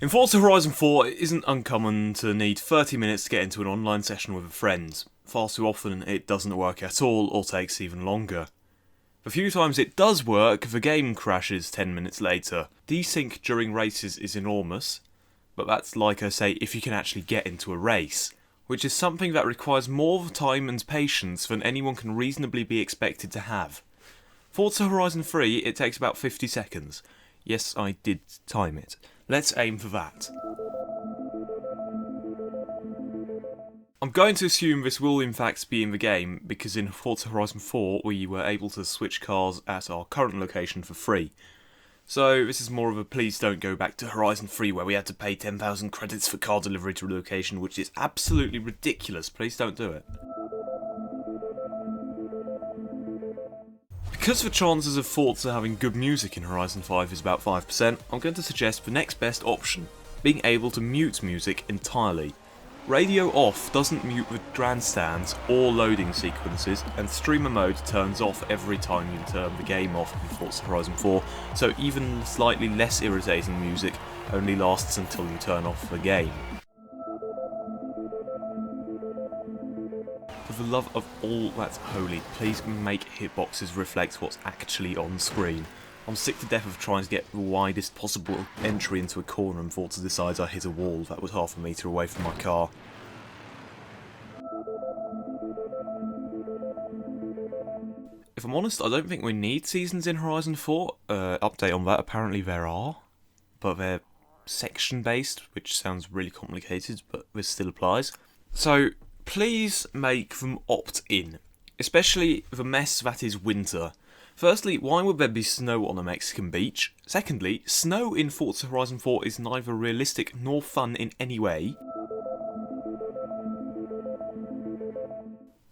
In Forza Horizon 4, it isn't uncommon to need 30 minutes to get into an online session with a friend. Far too often it doesn't work at all, or takes even longer. The few times it does work, the game crashes 10 minutes later. Desync during races is enormous, but that's, like I say, if you can actually get into a race, which is something that requires more time and patience than anyone can reasonably be expected to have. Forza Horizon 3, it takes about 50 seconds. Yes, I did time it. Let's aim for that. I'm going to assume this will in fact be in the game, because in Forza Horizon 4 we were able to switch cars at our current location for free. So this is more of a please don't go back to Horizon 3 where we had to pay 10,000 credits for car delivery to a location, which is absolutely ridiculous. Please don't do it. Because the chances of Forza having good music in Horizon 5 is about 5%, I'm going to suggest the next best option, being able to mute music entirely. Radio off doesn't mute the grandstands or loading sequences, and streamer mode turns off every time you turn the game off in Forza Horizon 4, so even slightly less irritating music only lasts until you turn off the game. For the love of all that's holy, please make hitboxes reflect what's actually on screen. I'm sick to death of trying to get the widest possible entry into a corner and Forza decides I hit a wall that was half a metre away from my car. If I'm honest, I don't think we need seasons in Horizon 4. Update on that, apparently there are, but they're section based, which sounds really complicated, but this still applies. So please make them opt in, especially the mess that is winter. Firstly, why would there be snow on a Mexican beach? Secondly, snow in Forza Horizon 4 is neither realistic nor fun in any way.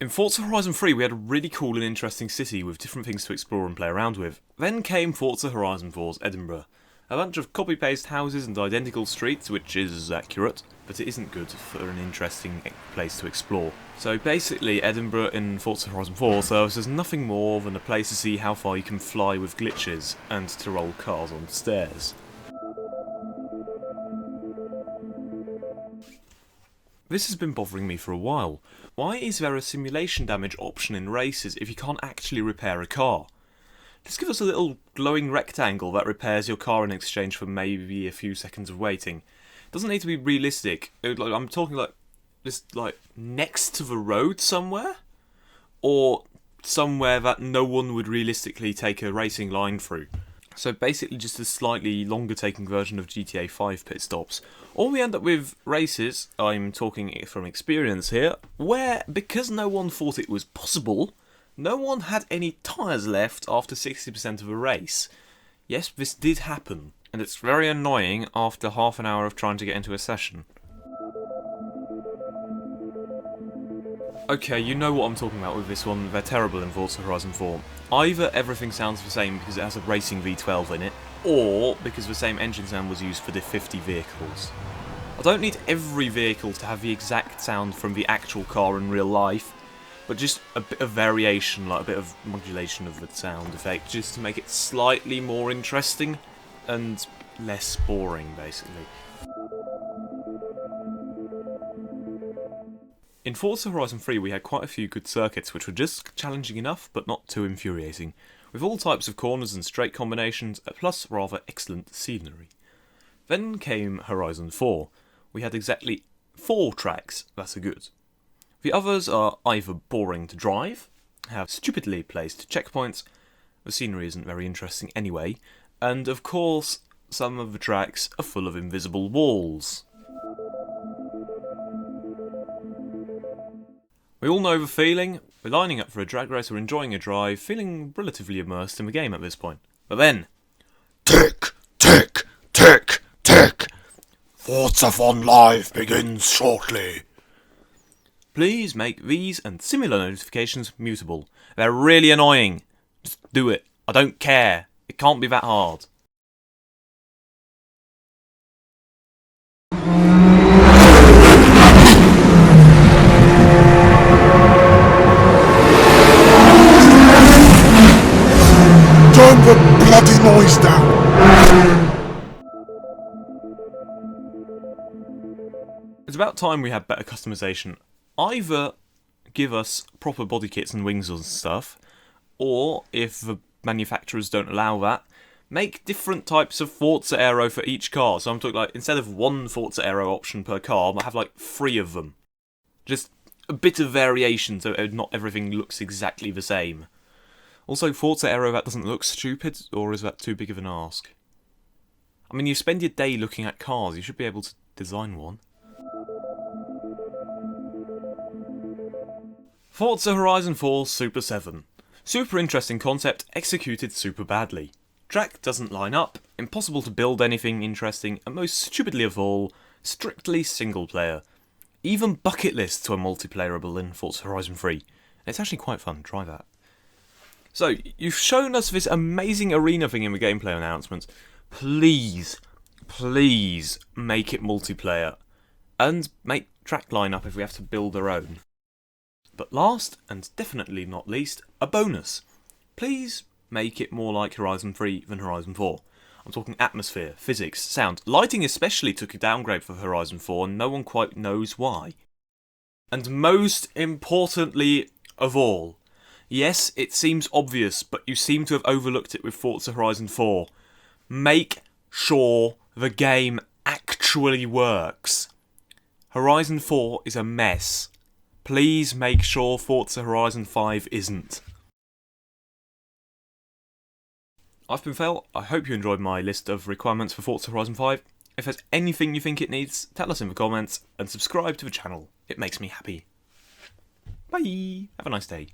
In Forza Horizon 3 we had a really cool and interesting city with different things to explore and play around with. Then came Forza Horizon 4's Edinburgh. A bunch of copy-paste houses and identical streets, which is accurate, but it isn't good for an interesting place to explore. So basically, Edinburgh in Forza Horizon 4 serves as nothing more than a place to see how far you can fly with glitches, and to roll cars on stairs. This has been bothering me for a while. Why is there a simulation damage option in races if you can't actually repair a car? Just give us a little glowing rectangle that repairs your car in exchange for maybe a few seconds of waiting. It doesn't need to be realistic. I'm talking like just like next to the road somewhere, or somewhere that no one would realistically take a racing line through. So basically just a slightly longer taking version of GTA 5 pit stops. Or we end up with races, I'm talking from experience here, where because no one thought it was possible, no one had any tyres left after 60% of a race. Yes, this did happen, and it's very annoying after half an hour of trying to get into a session. Okay, you know what I'm talking about with this one, they're terrible in Forza Horizon 4. Either everything sounds the same because it has a racing V12 in it, or because the same engine sound was used for the 50 vehicles. I don't need every vehicle to have the exact sound from the actual car in real life, but just a bit of variation, like a bit of modulation of the sound effect, just to make it slightly more interesting and less boring, basically. In Forza Horizon 3 we had quite a few good circuits which were just challenging enough but not too infuriating, with all types of corners and straight combinations, plus rather excellent scenery. Then came Horizon 4. We had exactly 4 tracks that are good. The others are either boring to drive, have stupidly placed checkpoints, the scenery isn't very interesting anyway, and of course some of the tracks are full of invisible walls. We all know the feeling. We're lining up for a drag race or enjoying a drive, feeling relatively immersed in the game at this point. But then, tick, tick, tick, tick. Forza Fun Live begins shortly. Please make these and similar notifications mutable. They're really annoying. Just do it. I don't care. It can't be that hard. Turn the bloody noise down! It's about time we had better customization. Either give us proper body kits and wings and stuff, or if the manufacturers don't allow that, make different types of Forza Aero for each car. So I'm talking like, instead of one Forza Aero option per car, I have like 3 of them. Just a bit of variation so not everything looks exactly the same. Also, Forza Aero, that doesn't look stupid, or is that too big of an ask? I mean, you spend your day looking at cars, you should be able to design one. Forza Horizon 4 Super 7. Super interesting concept, executed super badly. Track doesn't line up, impossible to build anything interesting, and most stupidly of all, strictly single player. Even bucket lists were multiplayerable in Forza Horizon 3. It's actually quite fun, try that. So, you've shown us this amazing arena thing in the gameplay announcements. Please, please make it multiplayer. And make track line up if we have to build our own. But last, and definitely not least, a bonus. Please make it more like Horizon 3 than Horizon 4. I'm talking atmosphere, physics, sound. Lighting especially took a downgrade for Horizon 4 and no one quite knows why. And most importantly of all, yes, it seems obvious, but you seem to have overlooked it with Forza Horizon 4. Make sure the game actually works. Horizon 4 is a mess. Please make sure Forza Horizon 5 isn't. I've been Fail. I hope you enjoyed my list of requirements for Forza Horizon 5. If there's anything you think it needs, tell us in the comments and subscribe to the channel. It makes me happy. Bye. Have a nice day.